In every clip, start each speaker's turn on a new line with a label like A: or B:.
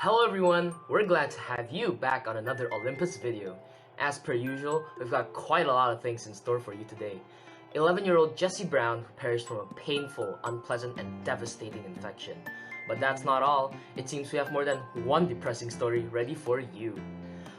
A: Hello everyone, we're glad to have you back on another Olympus video. As per usual, we've got quite a lot of things in store for you today. 11-year-old Jesse Brown perished from a painful, unpleasant, and devastating infection. But that's not all. It seems we have more than one depressing story ready for you.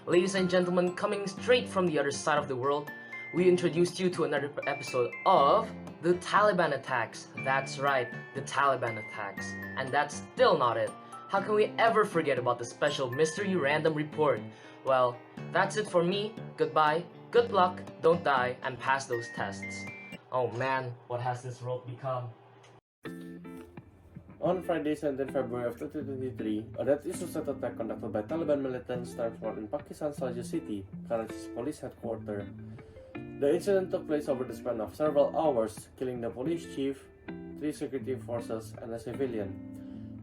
A: Ladies and gentlemen, coming straight from the other side of the world, we introduced you to another episode of the Taliban attacks. That's right, the Taliban attacks. And that's still not it. How can we ever forget about the special mystery random report? Well, that's it for me. Goodbye, good luck, don't die, and pass those tests. Oh man, what has this world become?
B: On Friday, 17 February of 2023, a deadly suicide attack conducted by Taliban militants transported in Pakistan's Salju city, Karachi's police headquarters. The incident took place over the span of several hours, killing the police chief, 3 security forces, and a civilian,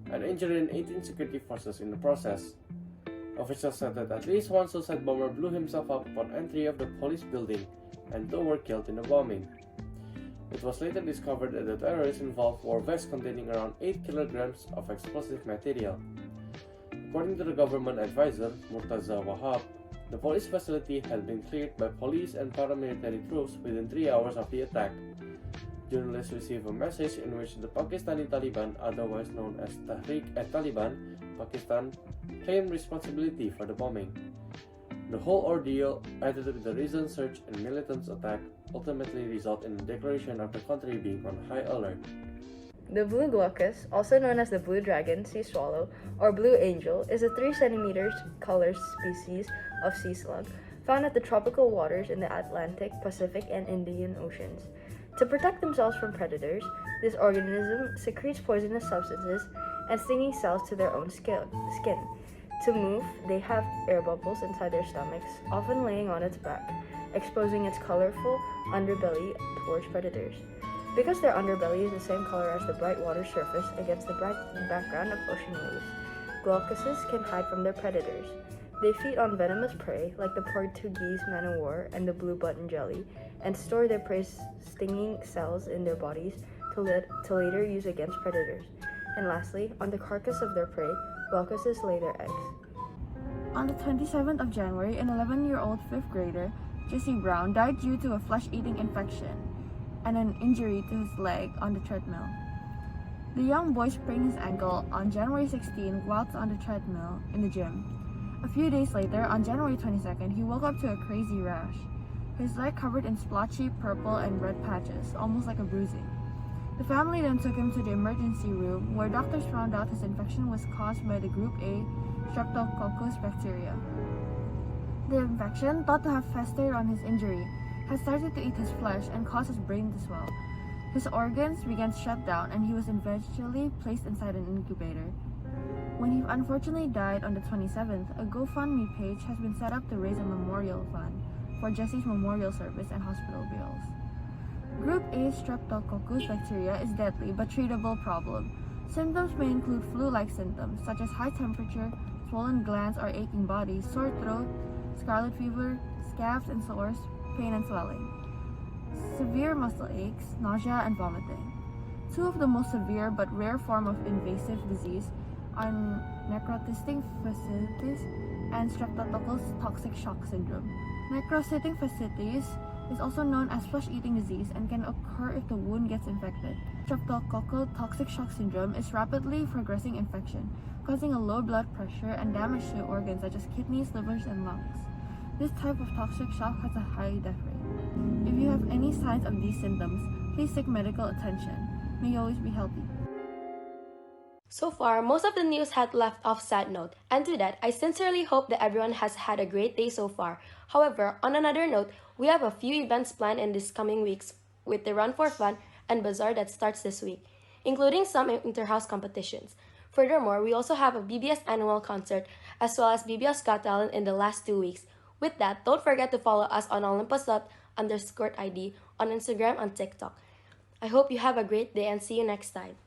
B: and injuring 18 security forces in the process. Officials said that at least one suicide bomber blew himself up upon entry of the police building, and 2 were killed in the bombing. It was later discovered that the terrorists involved wore vests containing around 8 kilograms of explosive material. According to the government advisor, Murtaza Wahab, the police facility had been cleared by police and paramilitary troops within 3 hours of the attack. Journalists received a message in which the Pakistani Taliban, otherwise known as Tehreek-e-Taliban Pakistan, claimed responsibility for the bombing. The whole ordeal, added with the recent surge in militants' attack, ultimately resulted in the declaration of the country being on high alert.
C: The blue Glaucus, also known as the blue dragon, sea swallow, or blue angel, is a 3 cm color species of sea slug found at the tropical waters in the Atlantic, Pacific, and Indian Oceans. To protect themselves from predators, this organism secretes poisonous substances and stinging cells to their own skin. To move, they have air bubbles inside their stomachs, often laying on its back, exposing its colorful underbelly towards predators. Because their underbelly is the same color as the bright water surface against the bright background of ocean waves, Glaucuses can hide from their predators. They feed on venomous prey like the Portuguese man-o-war and the blue button jelly, and store their prey's stinging cells in their bodies to later use against predators. And lastly, on the carcass of their prey, Glaucuses lay their eggs.
D: On the 27th of January, an 11-year-old 5th grader, Jesse Brown, died due to a flesh-eating infection and an injury to his leg on the treadmill. The young boy sprained his ankle on January 16 whilst on the treadmill in the gym. A few days later, on January 22nd, he woke up to a crazy rash. His leg covered in splotchy purple and red patches, almost like a bruising. The family then took him to the emergency room, where doctors found out his infection was caused by the group A Streptococcus bacteria. The infection, thought to have festered on his injury, had started to eat his flesh and caused his brain to swell. His organs began to shut down, and he was eventually placed inside an incubator. When he unfortunately died on the 27th, a GoFundMe page has been set up to raise a memorial fund for Jesse's memorial service and hospital bills. Group A Streptococcus bacteria is deadly but treatable problem. Symptoms may include flu-like symptoms such as high temperature, swollen glands or aching body, sore throat, scarlet fever, scabs and sores, pain and swelling, severe muscle aches, nausea and vomiting. 2 of the most severe but rare form of invasive disease are necrotizing fasciitis and streptococcus toxic shock syndrome. Necrotizing fasciitis is also known as flesh-eating disease and can occur if the wound gets infected. Streptococcal toxic shock syndrome is rapidly progressing infection, causing a low blood pressure and damage to organs such as kidneys, livers, and lungs. This type of toxic shock has a high death rate. If you have any signs of these symptoms, please seek medical attention. May you always be healthy.
E: So far, most of the news had left off sad note, and to that, I sincerely hope that everyone has had a great day so far. However, on another note, we have a few events planned in these coming weeks with the Run for Fun and Bazaar that starts this week, including some inter-house competitions. Furthermore, we also have a BBS annual concert as well as BBS Got Talent in the last 2 weeks. With that, don't forget to follow us on Olympus_ID on Instagram and TikTok. I hope you have a great day and see you next time.